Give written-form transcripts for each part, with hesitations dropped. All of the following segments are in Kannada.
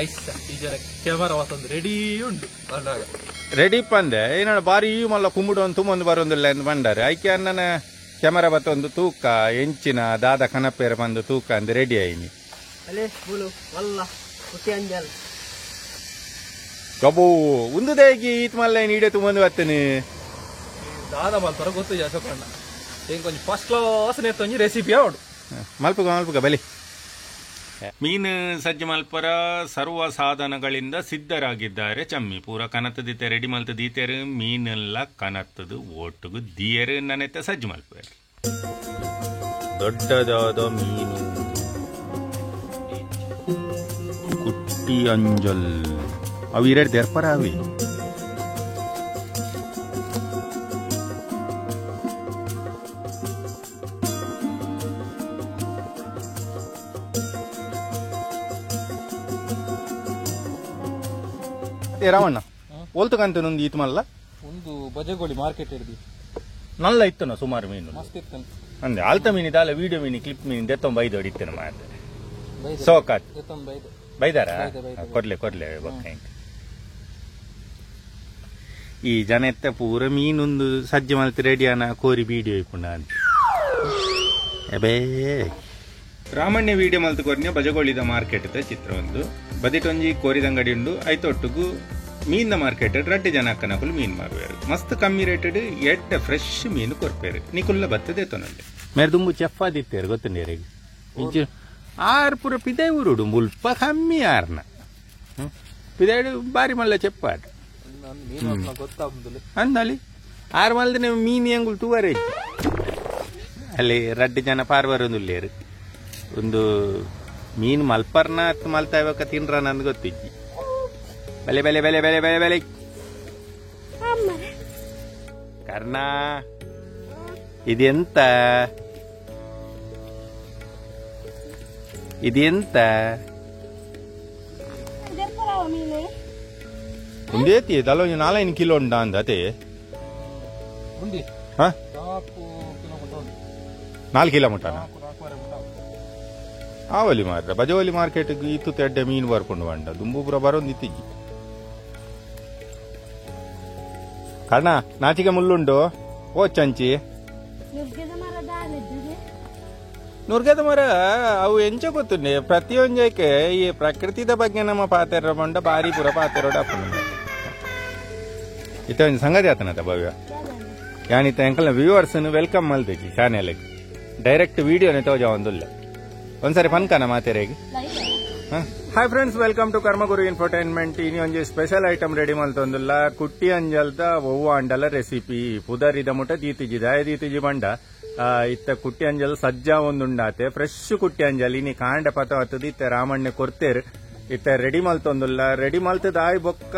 ಐಸ ಈ ಜನ ಕ್ಯಾಮರಾ ಮತ್ತೊಂದು ರೆಡಿ ಉಂಟು ಬಂದಾಗ ರೆಡಿ ಪಂದೆ ಏನಾಡು ಬಾರಿ ಮಲ್ಲ ಕುಂಬುಡು ಒಂದು ತುಂಬೊಂದು ಬರೋದಿಲ್ಲ ಎಂದು ಬಂಡಾರೆ ಐಕೆ ಅನ್ನನ ಕ್ಯಾಮರಾ ಬತ್ತೊಂದು ತೂಕ ಎಂಚಿನ ದಾದ ಕನಪೇರ ಬಂದು ತೂಕ ಅಂದ್ ರೆಡಿ ಆಯ್ನಿ ಕಬೋ ಒಂದು ದೇಗಿ ಈತ್ ಮಲ್ಲ ನೀಡೆ ತುಂಬಂದು ಬತ್ತನಿ ದಾದ ಮಲ್ಪರ ಗೊತ್ತು ಜಾಸಪಣ್ಣ ಏನ್ ಕೊಂಚ ಫಸ್ಟ್ ಕ್ಲಾಸ್ ನೇತೊಂಜಿ ರೆಸಿಪಿ ಅವಡು ಮಲ್ಪಗ ಬಲಿ ಮೀನು ಸಜ್ಜು ಮಲ್ಪರ ಸರ್ವ ಸಾಧನಗಳಿಂದ ಸಿದ್ಧರಾಗಿದ್ದಾರೆ ಚಮ್ಮಿ ಪೂರ ಕನತದಿತ್ತೆ ರೆಡಿ ಮಲ್ತ ದೀತೆರು ಮೀನೆಲ್ಲ ಕನತ್ತದು ಒಟ್ಟುಗು ದಿಯರು ನನೆತ್ತ ಸಜ್ಜು ಮಲ್ಪರು ದೊಡ್ಡದಾದ ಮೀನು ಕುಟ್ಟಿ ಅಂಜಲ್ ಅವು ಇರೆಡ್ ದೆರ್ಪರ ಅವಿ ರಾವಣ್ಣ ಒಲ್ತು ಕಂತನೊಂದು ಈತ್ ಮಲ್ಲ ಒಂದು ಬಜಗೋಳಿ ಮಾರ್ಕೆಟ್ ಹಿಡಿದು ನಲ್ಲ ಇತ್ತನ ಸುಮಾರು ಮೀನು ಮಸ್ತ್ ಇತ್ತು ಅಂದ್ರೆ ಆಲ್ತ ಮೀನಿ ದಾಲ ವಿಡಿಯೋ ಮೀನಿ ಕ್ಲಿಪ್ ಮೀನಿ ದೆತ್ತೊಂಬೈದು ಹೊಡಿತೇನೆ ಮಾಡ್ತಾರೆ ಸೋಕಾತ್ ಬೈದಾರ ಕೊಡ್ಲೆ ಬೊಕ್ಕ ಈ ಜನ ಎತ್ತ ಪೂರ ಮೀನೊಂದು ಸಜ್ಜೆ ಮಲ್ತಿ ರೆಡಿಯಾನ ಕೋರಿ ವಿಡಿಯೋ ಇಪ್ಪುಂಡ ಅಂತ ಎಬೇ ರಾಮಣ್ಯ ವಿಡಿಯೋ ಮಲ್ತು ಕೊರ್ನ ಬಜಗೋಳಿದ ಮಾರ್ಕೆಟ್ ಚಿತ್ರ ಒಂದು ಬದಿಟೊಂಜಿ ಕೋರಿದಂಗಡಿ ಉಂಡು ಐತೊಟ್ಟುಗು ಮೀನ ಮಾರ್ಕೆಟ್ ರಡ್ಡೆ ಜನ ಅಕ್ಕನಕುಲು ಮೀನು ಮಾರುವೇರು ಮಸ್ತ್ ಕಮ್ಮಿ ರೇಟೆಡ್ ಎಡ್ಡ ಫ್ರೆಶ್ ಮೀನು ಕೊರ್ಪೇರು ನಿಕುಲ್ಲ ಬತ್ತದೇ ತೊನಲ್ಲಿ ಮೇರೆ ತುಂಬು ಚೆಫಾದಿತ್ತೇರು ಗೊತ್ತುಂಡೇರಿಗೆ ಇಂಚು ಆರು ಪುರ ಪಿದೆ ಊರುಡು ಮುಲ್ಪ ಕಮ್ಮಿ ಆರ್ನ ಪಿದೇಡು ಬಾರಿ ಮಲ್ಲ ಚೆಪ್ಪಾಡು ಅಂದಲ್ಲಿ ಆರು ಮಲ್ದಿನ ಮೀನು ಎಂಗುಲ್ ತೂವರೆ ಅಲ್ಲಿ ರಡ್ಡೆ ಜನ ಪಾರ್ವರೊಂದುಲ್ಲೇರು ಒಂದು ಮೀನು ಮಲ್ಪರ್ನ ಮಲ್ತಾ ಇವಾಗ ತಿನ್ರ ನಂದು ಗೊತ್ತಿಜ್ಜಿ ಬೆಲೆ ಬೆಲೆ ಬೆಲೆ ಬೆಲೆ ಬೆಲೆ ಬೆಲೆ ಕರ್ಣ ಇದೆಂತ ಉಂಡೇತಿ ತಲೋ 4 ಕಿಲೋ ಉಂಡ ಅಂದ ಅದೇ 4 ಕಿಲೋಮೀಟರ್ ಆವಲಿ ಮಾರ್ರೆ ಬಜವಲಿ ಮಾರ್ಕೆಟ್ ಇತ್ತು ತೆಡ್ಡೆ ಮೀನು ಬರ್ಕೊಂಡು ಬಂಡ ದುಂಬುಪುರ ಬರೋದು ಇತ್ತಿಜ್ಜಿ ಕರ್ಣ ನಾಚಿಕೆ ಮುಳ್ಳುಂಡು ಓ ಚಂಚಿ ನುರ್ಗದ ಮರ ಅವು ಎಂಚ ಗೊತ್ತುಂಡೆ ಪ್ರತಿಯೊಂದಕ್ಕೆ ಈ ಪ್ರಕೃತಿದ ಬಗ್ಗೆ ನಮ್ಮ ಪಾತೆರ ಬಂಡ ಬಾರಿ ಪುರ ಪಾತೆರೋಡ ಇತ್ತ ಒಂದು ಸಂಗತಿ ಆತನತ ಭವ್ಯ ಯಾನಿತ್ತ ಎಂಕಲ್ನ ವ್ಯೂವರ್ಸ್ ವೆಲ್ಕಮ್ ಮಲ್ತೆಜಿ ಚಾನೆಲ್ಗೆ ಡೈರೆಕ್ಟ್ ವಿಡಿಯೋನೇ ತೋಜ ಒಂದುಲ್ಲ ಒಂದ್ಸರಿ ಪನ್ಕನ ಮಾತೆರೆಗೆ hi friends welcome to Karmaguru infotainment ಇನಿ ಒಂಜಿ ಸ್ಪೆಷಲ್ ಐಟಮ್ ರೆಡಿ ಮಲ್ತೊಂದುಲ್ಲ ಕುಟ್ಟಿ ಅಂಜಲ್ದ ಒವ್ವ ಅಂಡಲ ರೆಸಿಪಿ ಪುದರಿದ ಮುಟ ದೀತಿಜಿ ಬಂಡ ಇತ್ತ ಕುಟ್ಟಿ ಅಂಜಲ್ ಸಜ್ಜಾ ಒಂದುಂಡಾತೆ ಫ್ರೆಶ್ ಕುಟ್ಟಿ ಅಂಜಲ್ ಇನಿ ಕಾಂಡ ಪತ ಹತ್ತದ ಇತ್ತ ರಾಮಣ್ಣ ಕೊರ್ತೇರ್ ಇತ್ತ ರೆಡಿ ಮಲ್ತೊಂದುಲ್ಲ ರೆಡಿ ಮಲ್ತದ ಆಯ್ ಬೊಕ್ಕ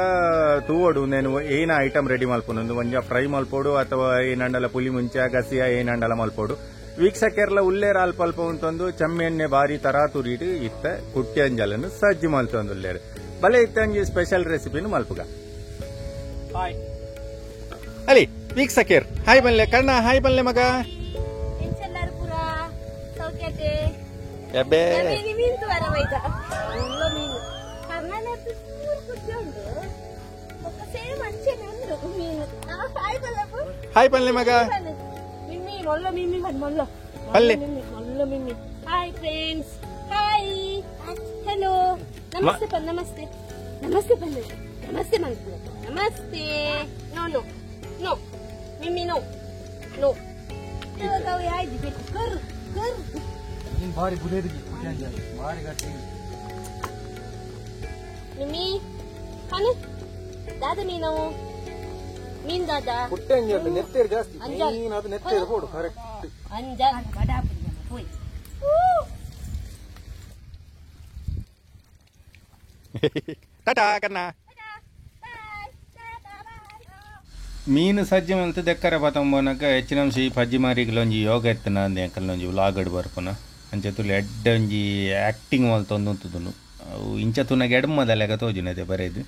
ತೂವಡು ನೇನು ಏನ ಐಟಮ್ ರೆಡಿ ಮಲ್ಪೊಂದು ಒಂಜ ಫ್ರೈ ಮಲ್ಪೋಡು ಅಥವಾ ಏನಂಡಲ ಪುಲಿ ಮುಂಚ ಗಸಿಯ ಏನಂಡಲ ಮಲ್ಪೋಡು ವೀಕ್ಷಕರ್ಲ ಉಲ್ಲೇರ ಅಲ್ಪ ಅಲ್ಪ ಉಂಟೊಂದು ಚಮ್ಮೆಣ್ಣೆ ಬಾರಿ ತರಾತುರಿಡು ಇತ್ತ ಕುಟ್ಟಿ ಅಂಜಲನ್ನು ಸಜ್ಜಿ ಮಲ್ತೊಂದುಲ್ಲೇರು ಬಲೆ ಇತ್ತಂಜಿ ಸ್ಪೆಷಲ್ ರೆಸಿಪಿನು ಮಲ್ಪುಗ ಅಲಿ ವೀಕ್ಷಕರ್ ಹಾಯ್ ಬಲ್ಲೆ ಕಣ್ಣ ಹಾಯ್ ಬಲ್ಲೆ ಮಗ ಎಬ್ಬೆ ಹಾಯ್ ಬಲ್ಲೆ ಮಗ Hi friends. Hi. Hello. Namaste pan. Namaste. Namaste pan. Namaste man. Namaste. No. Mimi no. Go yaar di कर. इन भारी बुले दी कुटियां जाए भारी गट्टी Mimi. खाने. दादा मीनो. ಮೀನ್ ದಾದ ಕುಟ್ಟೆ ಅಂಜಲ್ ನೆತ್ತೇರು ಜಾಸ್ತಿ ಮೀನು ಅದು ನೆತ್ತೇರು ಕೊಡು ಕರೆಕ್ಟ್ ಅಂಜಲ್ ಬಡಾಪುರಿ ಹೋಯ್ ಟಾಟಾ ಕರ್ಣ ಮೀನು ಸಜ್ಜಿ ಮಲ್ತು ದೆಕ್ಕರ ಪತಂಬೋನಕ ಹೆಚ್ಚಿನಂಶಿ ಪಜ್ಜಿ ಮಾರಿಗ್ಲೊಂಜಿ ಯೋಗ ಎತ್ತನ ಅಂದೆ ಅಂಕಲ್ನೊಂಜಿ ವ್ಲಾಗಡ್ ಬರ್ಪುನ ಅಂಚೆ ತುಳು ಎಡ್ಡ ಒಂಜಿ ಆಕ್ಟಿಂಗ್ ಮಲ್ತೊಂದುಂತುದುನು ಅವು ಇಂಚ ತುನಗೆ ಎಡಮದಲೆಗ ತೋಜಿನದೆ ಬರೆದು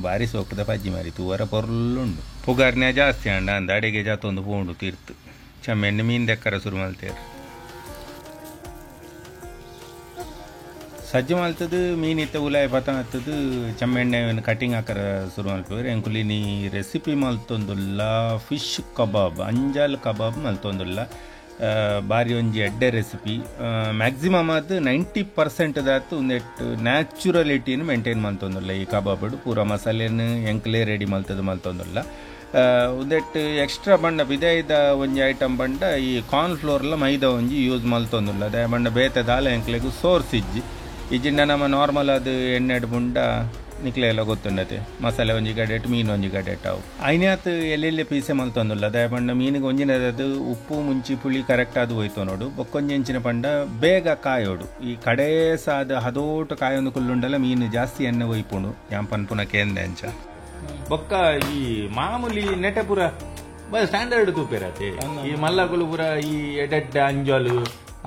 ಬಾರಿ ಸೊಪ್ಪದ ಪಜ್ಜಿ ಮಾರಿ ತೂವರ ಪೊರ್ಲುಂಡು ಪುಗಾರ್ನ್ಯಾ ಜಾಸ್ತಿ ಅಂಡ ಅಂದ ಅಡಿಗೆ ಜಾತೊಂದು ಪೋಂಡು ತೀರ್ತು ಚಮ್ಮೆಣ್ಣೆ ಮೀನು ದೆಕ್ಕರ ಶುರು ಮಲ್ತೇರು ಸಜ್ಜೆ ಮಲ್ತದ್ದು ಮೀನಿತ್ತ ಉಲಾಯಿ ಪತನತ್ತದು ಚೆಮ್ಮೆಣ್ಣೆ ಕಟಿಂಗ್ ಹಾಕರ ಶುರು ಮಲ್ಪೇರು ಎಂಕುಲಿ ನೀ ರೆಸಿಪಿ ಮಲ್ತೊಂದುಲ್ಲ ಫಿಶ್ ಕಬಾಬ್ ಅಂಜಲ್ ಕಬಾಬ್ ಮಲ್ತೊಂದುಲ್ಲ ಬಾರಿ ಒಂಜಿ ಎಡ್ಡೆ ರೆಸಿಪಿ ಮ್ಯಾಕ್ಸಿಮಮ್ ಅದು 90% ದಾತು ಒಂದೆಟ್ಟು ನ್ಯಾಚುರಲಿಟಿನ ಮೇಂಟೈನ್ ಮಲ್ತೊಂದುಲ್ಲ ಈ ಕಬಾಬಡು ಪೂರ ಮಸಾಲೆಯನ್ನು ಎಂಕ್ಲೇ ರೆಡಿ ಮಲ್ತೊಂದುಲ್ಲ ಒಂದೆಟ್ಟು ಎಕ್ಸ್ಟ್ರಾ ಬಣ್ಣ ಬಿದೈದ ಒಂಜಿ ಐಟಮ್ ಬಂಡ ಈ ಕಾರ್ನ್ಫ್ಲೋರ್ಲ ಮೈದಾ ಒಂಜಿ ಯೂಸ್ ಮಲ್ತೊಂದುಲ್ಲ ಅದೇ ಬಣ್ಣ ಬೇತೆ ದಾಲ ಎಂಕ್ಲೆಗು ಸೋರ್ಸ್ ಇಜ್ಜಿಂಡ ನಮ್ಮ ನಾರ್ಮಲ್ ಅದು ಎಣ್ಣೆಡು ಬುಂಡ ನಿಕ್ಲೆ ಎಲ್ಲ ಗೊತ್ತುಂಡತೆ ಮಸಾಲೆ ಒಂಜಿ ಗಡೆಟ್ ಮೀನು ಒಂಜಿ ಗಡೆಟ್ ಅವು ಐನ್ಯಾತ್ ಎಲ್ಲೆಲ್ಲೆ ಪೀಸೆ ಮಲ್ತೊಂದುಲ್ಲ ಅದೇ ಬಣ್ಣ ಮೀನಿಗೆ ಒಂಜಿನದು ಉಪ್ಪು ಮುಂಚಿ ಪುಳಿ ಕರೆಕ್ಟ್ ಅದು ಹೋಯ್ತು ನೋಡು ಬೊಕ್ಕೊಂಜಿ ಎಂಚಿನ ಪಂಡ ಬೇಗ ಕಾಯೋಡು ಈ ಕಡೇ ಸಾದ ಹದೋಟು ಕಾಯೊಂದು ಕುಲ್ಲುಂಡಲ್ಲ ಮೀನು ಜಾಸ್ತಿ ಎಣ್ಣೆ ಒಯ್ಪುಣು ಯಾಂಪನ್ ಪುನಃ ಕೇಂದ್ರ ಅಂಚ ಬೊಕ್ಕ ಈ ಮಾಮೂಲಿ ನೆಟೆ ಪುರ ಸ್ಟ್ಯಾಂಡರ್ಡ್ ತೂಪೇರತೆ ಈ ಮಲ್ಲಗುಲು ಪುರ ಈ ಎಡೆಡ್ ಅಂಜಲು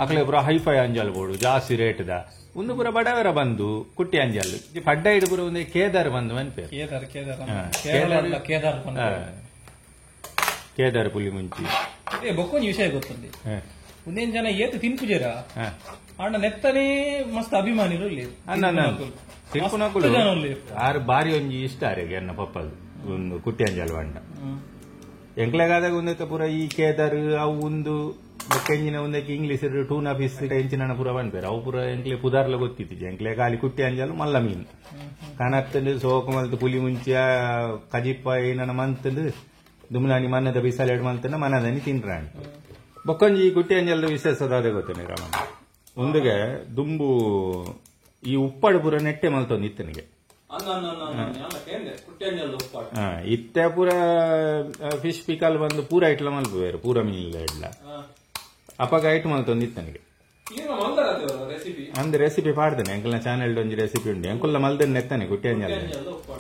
ಅಕಲೆ ಪುರ ಹೈಫೈ ಅಂಜಲ್ ಬೋಡು ಜಾಸ್ತಿ ರೇಟ್ ದ ಒಂದು ಪುರ ಬಡವರ ಬಂದು ಕುಟ್ಟಿ ಅಂಜಲ್ ಪಡ್ಡ ಇಡು ಪುರ ಒಂದು ಕೇದಾರ್ ಬಂದು ಮನ್ಪೇರು ಕೇದಾರ್ ಪುಲಿ ಮುಂಚಿ ಬೊಕ್ಕೊಂಜಿ ವಿಷಯ ಗೊತ್ತುಂದಿ ಒಂದೇನ್ ಜನ ಏತು ತಿನ್ಪುಜೇರ ಅಣ್ಣ ನೆತ್ತನೇ ಮಸ್ತ್ ಅಭಿಮಾನಿರು ಇಲ್ಲಿ ಆರು ಬಾರಿ ಒಂಜಿ ಇಷ್ಟ ಆರೆಗೆ ಅನ್ನ ಪಪ್ಪದು ಒಂದು ಕುಟ್ಟಿ ಅಂಜಲ್ ಬಂಡ ಎಂಕ್ಲೆಗಾದಾಗ ಒಂದಕ್ಕೆ ಪುರ ಈ ಕೇದಾರ್ ಅವು ಒಂದು ಎಂಚಿನ ಒಂದಕ್ಕೆ ಇಂಗ್ಲೀಷ್ ಟೂನಾ ಫಿಶ್ ಎಂಚಿನ ಪುರ ಬಂದ್ಪೇರು ಅವು ಪುರ ಎಂಕ್ಲೆ ಪುದಾರ್ಲ ಗೊತ್ತಿತ್ತು ಎಂಕ್ಲೆ ಖಾಲಿ ಕುಟ್ಟಿ ಅಂಜಲ್ ಮಲ್ಲ ಮೀನು ಕಣತ್ತಂದು ಸೋಕು ಮಲ್ತು ಪುಲಿ ಮುಂಚಿಯ ಕಜಿಪ್ಪ ಏನನ ಮಂತಂದು ದುಮ್ಲಾನಿ ಮನ್ನದ ಬಿಸಾಲೆಡ್ ಮಂತನ ಮನದನಿ ತಿನ್ರ ಬೊಕ್ಕೊಂಜಿ ಕುಟ್ಟಿ ಅಂಜಲ್ದ ವಿಶೇಷದಾದ ಗೊತ್ತೇನೆ ರಾಮಣ್ಣ ಒಂದಿಗೆ ದುಂಬು ಈ ಉಪ್ಪಾಡು ಪುರ ನೆಟ್ಟೆ ಮಲ್ತೊಂದು ಇತ್ತನಿಗೆ ಇತ್ತೆ ಪೂರ ಫಿಶ್ ಪಿಕಲ್ ಬಂದು ಪೂರ ಇಟ್ಲ ಮಲ್ಪುವೇರು ಪೂರ ಮೀನಿಲ್ಲ ಇಡ್ಲ ಅಪ್ಪಾಗ ಐಟ್ ಮಲ್ತೊಂದು ಇತ್ತನಿಗೆ ಅಂದ್ ರೆಸಿಪಿ ಪಾಡ್ದೇನೆ ಎಂಕಲ್ನ ಚಾನೆಲ್ ಒಂಜಿ ರೆಸಿಪಿ ಉಂಡು ಎಂಕುಲ್ಲ ಮಲ್ದನ್ ನೆತ್ತಾನೆ ಕುಟ್ಟಿ ಅಂಜಲ್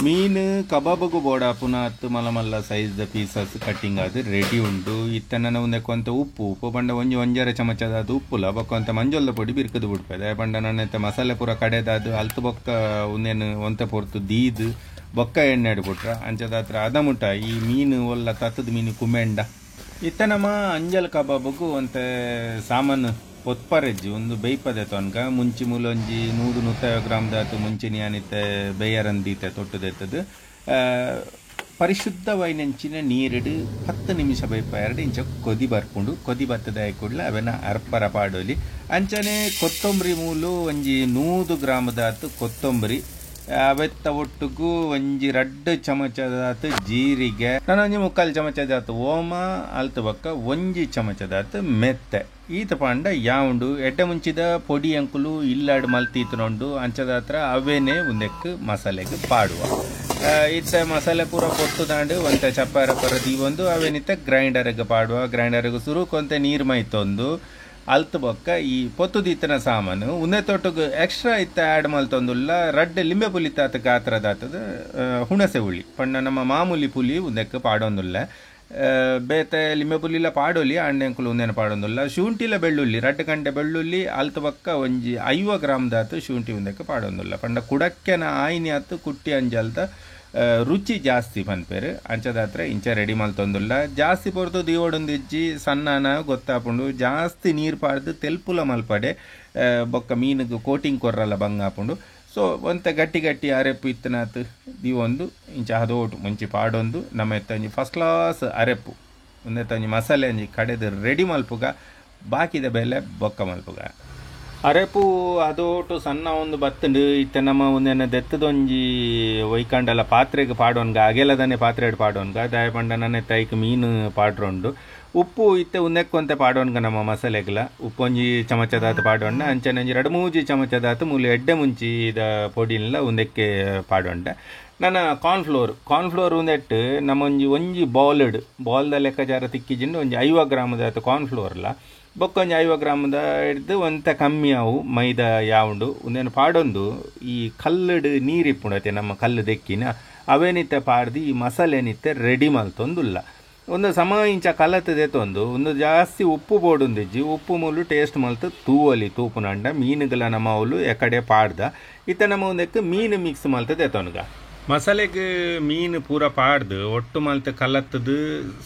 ಮೀನು ಕಬಾಬಗು ಬೋಡ ಪುನಃ ಹತ್ತು ಮಲ್ಲ ಸೈಜ್ ದ ಪೀಸಸ್ ಕಟ್ಟಿಂಗ್ ಅದು ರೆಡಿ ಉಂಡು ಇತ್ತನ ಒಂದಕ್ಕೊಂತ ಉಪ್ಪು ಬಂಡ ಒಂಜರ ಚಮಚದ ಅದು ಉಪ್ಪುಲ ಬೊಕ್ಕೊಂತ ಮಂಜೊಲ್ದ ಪೊಡಿ ಬಿರ್ಕದು ಬಿಡ್ಪದೆ ಬಂಡ ನನ್ನತ್ತ ಮಸಾಲೆ ಪೂರ ಕಡೆದಾದು ಅಲ್ತು ಬೊಕ್ಕ ಒಂದೇನು ಒಂತ ಪೊರ್ತು ದೀದು ಬೊಕ್ಕ ಎಣ್ಣೆ ಬಿಟ್ರ ಅಂಚದ ಹತ್ರ ಅದ ಮುಟ ಈ ಮೀನು ಒಲ್ಲ ತತ್ತದ ಮೀನು ಕುಮೆಂಡ ಇತ್ತ ನಮ್ಮ ಅಂಜಲ್ ಕಬಾಬಗು ಅಂತ ಸಾಮಾನು ಪೊತ್ಪರೆಜ್ಜಿ ಒಂದು ಬೇಯ್ಪದೆ ತೊನ್ಕ ಮುಂಚಿ ಮೂಲೊಂಜಿ 100-150 ಗ್ರಾಮ್ ದಾತು ಮುಂಚಿನ ಯಾನಿತ್ತೆ ಬೇಯರಂದೀತೆ ತೊಟ್ಟುದೆತ್ತದು ಪರಿಶುದ್ಧವೈನಂಚಿನ ನೀರಿಡು 10 ನಿಮಿಷ ಬೇಯ್ಪ 2 ಇಂಚ ಕೊದಿ ಬರ್ಪುಂಡು ಕೊದಿ ಬತ್ತದ ಕೂಡಲ ಅವನ ಅರ್ಪರ ಪಾಡೋಲಿ ಅಂಚನೆ ಕೊತ್ತಂಬರಿ ಮೂಲು ಒಂಜಿ 100 ಗ್ರಾಮ್ ದಾತು ಕೊತ್ತಂಬರಿ ಅವೆತ್ತ ಒಟ್ಟಿಗೂ ಒಂಜಿ 2 ಚಮಚದಾತು ಜೀರಿಗೆ ನಾನೊಂಜಿ 3/4 ಚಮಚದಾತು ಓಮ ಅಲ್ತು ಬಕ್ಕ 1 ಚಮಚದಾತು ಮೆತ್ತೆ ಈತ ಪಾಂಡ ಯಾವುಂಡು ಎಡ್ಡೆ ಮುಂಚಿದ ಪೊಡಿ ಅಂಕುಲು ಇಲ್ಲಾಡು ಮಲ್ತೀತುನೊಂಡು ಅಂಚದ ಹತ್ರ ಅವೇನೆ ಒಂದಕ್ಕೆ ಮಸಾಲೆಗೆ ಪಾಡುವ ಇತ್ತ ಮಸಾಲೆ ಪೂರ ಕೊತ್ತುದಾಂಡು ಒಂತ ಚಪ್ಪಾರ ಪರದಿ ಒಂದು ಅವೇನಿತ್ತ ಗ್ರೈಂಡರ್ಗೆ ಪಾಡುವ ಗ್ರೈಂಡರ್ಗೆ ಸುರು ಕೊಂತ ನೀರು ಮೈತೊಂದು ಅಲ್ತು ಬೊಕ್ಕ ಈ ಪೊತ್ತುದೀತನ ಸಾಮಾನು ಉಂದೆ ತೊಟ್ಟುಗು ಎಕ್ಸ್ಟ್ರಾ ಇತ್ತ ಆ್ಯಡ್ ಮಲ್ತೊಂದುಲ್ಲ ರಡ್ಡೆ ಲಿಂಬೆ ಪುಲಿ ತಾತ ಗಾತ್ರದಾತದ ಹುಣಸೆ ಹುಳಿ ಪಂಡ ನಮ್ಮ ಮಾಮೂಲಿ ಪುಲಿ ಉಂದಕ್ಕೆ ಪಾಡೊಂದುಲ್ಲ ಬೇತೆ ಲಿಂಬೆ ಪುಲಿಲ ಪಾಡೋಲಿ ಅಂಡೆಂಕುಲು ಉಂದೇನ ಪಾಡೊಂದುಲ್ಲ ಶುಂಠಿಲ ಬೆಳ್ಳುಳ್ಳಿ 2 ಗಂಟೆ ಬೆಳ್ಳುಳ್ಳಿ ಅಲ್ತು ಬಕ್ಕ ಒಂಜಿ 50 ಗ್ರಾಮ್ ದಾತು ಶುಂಠಿ ಉಂದಕ್ಕೆ ಪಾಡೊಂದುಲ್ಲ ಪಂಡ ಕುಡಕ್ಕೆನ ಆಯ್ನಿ ಆತು ಕುಟ್ಟಿ ಅಂಜಲ್ತ ರುಚಿ ಜಾಸ್ತಿ ಪನ್ಪೇರು ಅಂಚದ ಹತ್ರ ಇಂಚ ರೆಡಿ ಮಲ್ತೊಂದುಲ್ಲ ಜಾಸ್ತಿ ಪೊರ್ತು ದಿವೊಡೊಂದು ಇಜ್ಜಿ ಸಣ್ಣನ ಗೊತ್ತಾಪುಂಡು ಜಾಸ್ತಿ ನೀರು ಪಾಡ್ದು ತೆಲ್ಪುಲ ಮಲ್ಪಡೆ ಬೊಕ್ಕ ಮೀನಿಗೆ ಕೋಟಿಂಗ್ ಕೊರ್ರಲ್ಲ ಬಂಗಾಪುಂಡು ಸೊ ಒಂತ ಗಟ್ಟಿ ಅರೆಪ್ಪು ಇತ್ತನಾತು ದಿವೊಂದು ಇಂಚ ಹದೋಟು ಮುಂಚೆ ಪಾಡೊಂದು ನಮ್ಮ ಎತ್ತಂಜಿ ಫಸ್ಟ್ ಕ್ಲಾಸ್ ಅರೆಪ್ಪು ಒಂದೆತ್ತಂಜಿ ಮಸಾಲೆ ಅಂಜಿ ಕಡೆದು ರೆಡಿ ಮಲ್ಪುಗ ಬಾಕಿದ ಬೆಲೆ ಬೊಕ್ಕ ಮಲ್ಪುಗ ಅರೆಪು ಅದೋಟು ಸಣ್ಣ ಒಂದು ಬತ್ತಂಡು ಇತ್ತ ನಮ್ಮ ಒಂದೇನ ದೆತ್ತದೊಂಜಿ ಒಯ್ಕಂಡಲ್ಲ ಪಾತ್ರೆಗೆ ಪಾಡೋನ್ಗ ಅಗೆಲದನೆ ಪಾತ್ರೆ ಪಾಡೋನ್ಗ ದಯಪಂಡ ನನ್ನ ತೈಕ್ ಮೀನು ಪಾಡ್ರೊಂಡು ಉಪ್ಪು ಇತ್ತೆ ಉಂದೆಕ್ಕೊಂತೆ ಪಾಡೋನ್ಗ ನಮ್ಮ ಮಸಾಲೆಗ್ಲ ಉಪ್ಪೊಂಜಿ ಚಮಚದಾತು ಪಾಡೋಂಡ ಅಂಚನಂಜಿ 2-3 ಚಮಚದಾತು ಮೂಲು ಎಡ್ಡೆ ಮುಂಚಿದ ಪೊಡಿಲ್ಲ ಉಂದೆಕ್ಕೆ ಪಾಡೋಂಡ ನನ್ನ ಕಾರ್ನ್ಫ್ಲೋರ್ ಉಂದೆಟ್ಟು ನಮ್ಮೊಂಜಿ ಬಾಲ್ದ ಲೆಕ್ಕಾಚಾರ ತಿಕ್ಕಿಜಿಂಡು ಒಂಜಿ 50 ಗ್ರಾಮದಾತು ಕಾರ್ನ್ಫ್ಲೋರ್ಲ ಬೊಕ್ಕೊಂಜಿ 50 ಗ್ರಾಮದ ಹಿಡ್ದು ಒಂತ ಕಮ್ಮಿ ಅವು ಮೈದಾ ಯಾವುಂಡು ಒಂದೇನು ಪಾಡೊಂದು ಈ ಕಲ್ಲಡು ನೀರಿಪ್ಪುಣತೆ ನಮ್ಮ ಕಲ್ಲು ದೆಕ್ಕಿನ ಅವೇನಿತ್ತೆ ಪಾಡ್ದು ಈ ಮಸಾಲೆನಿತ್ತೆ ರೆಡಿ ಮಲ್ತೊಂದುಲ್ಲ ಒಂದು ಸಮ ಇಂಚ ಕಲತದೆ ತೊಂದು ಒಂದು ಜಾಸ್ತಿ ಉಪ್ಪು ಬೋಡುಂದಿಜ್ಜಿ ಉಪ್ಪು ಮೂಲು ಟೇಸ್ಟ್ ಮಲ್ತು ತೂವಲಿ ತೂಪುನಂಡ ಮೀನುಗಳ ನಮ್ಮ ಅವಲು ಎಕಡೆ ಪಾಡ್ದ ಇತ್ತ ನಮ್ಮ ಒಂದಕ್ಕೆ ಮೀನು ಮಿಕ್ಸ್ ಮಲ್ತದೆ ತೊನ್ಗ ಮಸಾಲೆಗೆ ಮೀನು ಪೂರ ಪಾಡ್ದು ಒಟ್ಟು ಮಲ್ತು ಕಲ್ಲತ್ತದು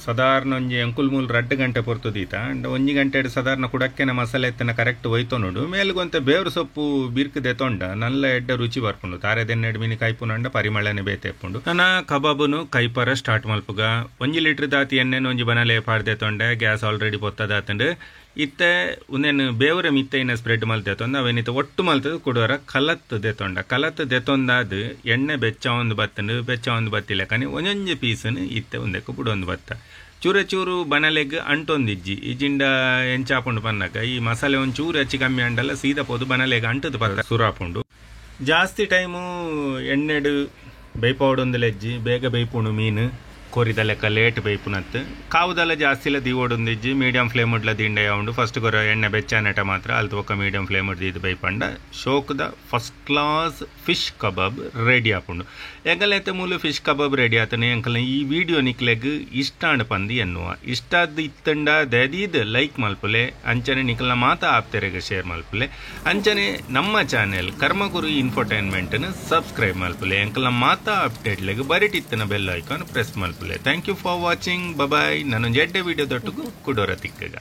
ಸಾಧಾರಣ ಒಂಜಿ ಎಂಕುಲ್ ಮೂಲ್ 2 ಗಂಟೆ ಪೊರ್ತದೀತ ಅಂಡ್ 1 ಗಂಟೆ ಸಾಧಾರಣ ಕುಡಕ್ಕೆನ ಮಸಾಲೆ ಎತ್ತನ ಕರೆಕ್ಟ್ ಒಯ್ತು ನೋಡು ಮೇಲ್ಗೊಂತೆ ಬೇವ್ರ ಸೊಪ್ಪು ಬಿರ್ಕದೆ ತೊಂಡ ನಲ್ಲ ಎಡ್ಡ ರುಚಿ ಬರ್ಪುಂಡು ತಾರೆದೆನ್ನೆರಡು ಮೀನು ಕೈಪುನಂಡ ಪರಿಮಳನೆ ಬೇತೆ ಎಪ್ಪುಂಡು ನನ್ನ ಕಬಾಬುನು ಕೈಪರ ಸ್ಟಾರ್ಟ್ ಮಲ್ಪುಗ 1 ಲೀಟರ್ ದಾತಿ ಎಣ್ಣೆನ ಒಂಜಿ ಬನಲೆ ಪಾಡ್ದೆ ತೊಂಡೆ ಗ್ಯಾಸ್ ಆಲ್ರೆಡಿ ಬೊತ್ತದಾತಂಡು ಇತ್ತೆ ಉಂದೇನು ಬೇವ್ರ ಮಿತ್ತೈನ ಸ್ಪ್ರೆಡ್ ಮಲ್ತೆ ತೊಂದ ಅವೇನಿತ್ತ ಒಟ್ಟು ಮಲ್ತದ ಕುಡುವರ ಕಲತ್ ದೆತೊಂದಾದ ಎಣ್ಣೆ ಬೆಚ್ಚ ಒಂದು ಬತ್ತಂಡು ಬೆಚ್ಚ ಒಂದು ಬತ್ತಿಲ್ಲ ಕನಿ ಒಂಜೊಂಜಿ ಪೀಸನ್ ಇತ್ತೆ ಒಂದಕ್ಕೆ ಬುಡ ಒಂದು ಬತ್ತ ಚೂರು ಬನಲೆಗ್ ಅಂಟೊಂದಿಜ್ಜಿ ಈಜಿಂಡ ಎಂಚಾಪುಂಡು ಪನ್ನಕ ಈ ಮಸಾಲೆ ಒಂಚೂರು ಹೆಚ್ಚು ಕಮ್ಮಿ ಅಂಡಲ್ಲ ಸೀದಾ ಪೋದು ಬನಲೆಗ್ ಅಂಟದ ಪದ ಸುರಾಪುಂಡು ಜಾಸ್ತಿ ಟೈಮು ಎಣ್ಣೆಡು ಬೈಪೋಡೊಂದುಲೆಜ್ಜಿ ಬೇಗ ಬೈಪುಂಡು ಮೀನು ಕೊರಿದ ಲೆಕ್ಕ ಲೇಟ್ ಬೈಪುನತ್ ಕಾವುದಲ್ಲ ಜಾಸ್ತಿ ಇಲ್ಲ ದಿವೋಡೊಂದಿಜ್ಜಿ ಮೀಡಿಯಂ ಫ್ಲೇಮ್ ಉಡ್ಲ ದಿಂಡೆ ಉಂಡು ಫಸ್ಟ್ ಗೊರ ಎಣ್ಣೆ ಬೆಚ್ಚಾನೆಟ ಮಾತ್ರ ಅಲ್ತು ಒಕ್ಕ ಮೀಡಿಯಂ ಫ್ಲೇಮ್ ಉಡ್ದು ಬೈಪಂಡ ಶೋಕ್ದ first class fish kebab ready ಆಪುಂಡು ಎಂಕಲ್ನೈತೆ ಮೂಲು ಫಿಶ್ ಕಬಾಬ್ ರೆಡಿ ಆತನೆ ಎಂಕಲ್ನ ಈ ವಿಡಿಯೋ ನಿಕ್ಲೆಗ್ ಇಷ್ಟಾಂಡ್ ಪಂದಿ ಎನ್ನುವ ಇಷ್ಟಾದ ಇತ್ತಂಡ ದದೀದ್ ಲೈಕ್ ಮಲ್ಪುಲೆ ಅಂಚನೆ ನಿಕಲ್ನ ಮಾತಾ ಆಪ್ತೆರೆಗೆ ಶೇರ್ ಮಲ್ಪುಲೆ ಅಂಚನೆ ನಮ್ಮ ಚಾನೆಲ್ ಕರ್ಮಗುರು ಇನ್ಫೋಟೈನ್ಮೆಂಟ್ನ ಸಬ್ಸ್ಕ್ರೈಬ್ ಮಲ್ಪುಲೆ ಎಂಕಲ್ನ ಮಾತಾ ಅಪ್ಡೇಟ್ಲೆಗ್ ಬರಿಟಿತ್ತನ ಬೆಲ್ ಐಕಾನ್ ಪ್ರೆಸ್ ಮಲ್ಪುಲೆ ಥ್ಯಾಂಕ್ ಯು ಫಾರ್ ವಾಚಿಂಗ್ ಬಬಾಯ್ ನಾನು ಜಡ್ಡೆ ವಿಡಿಯೋ ದೊಟ್ಟುಗು ಕುಡೋರ ತಿಕ್ಕಗ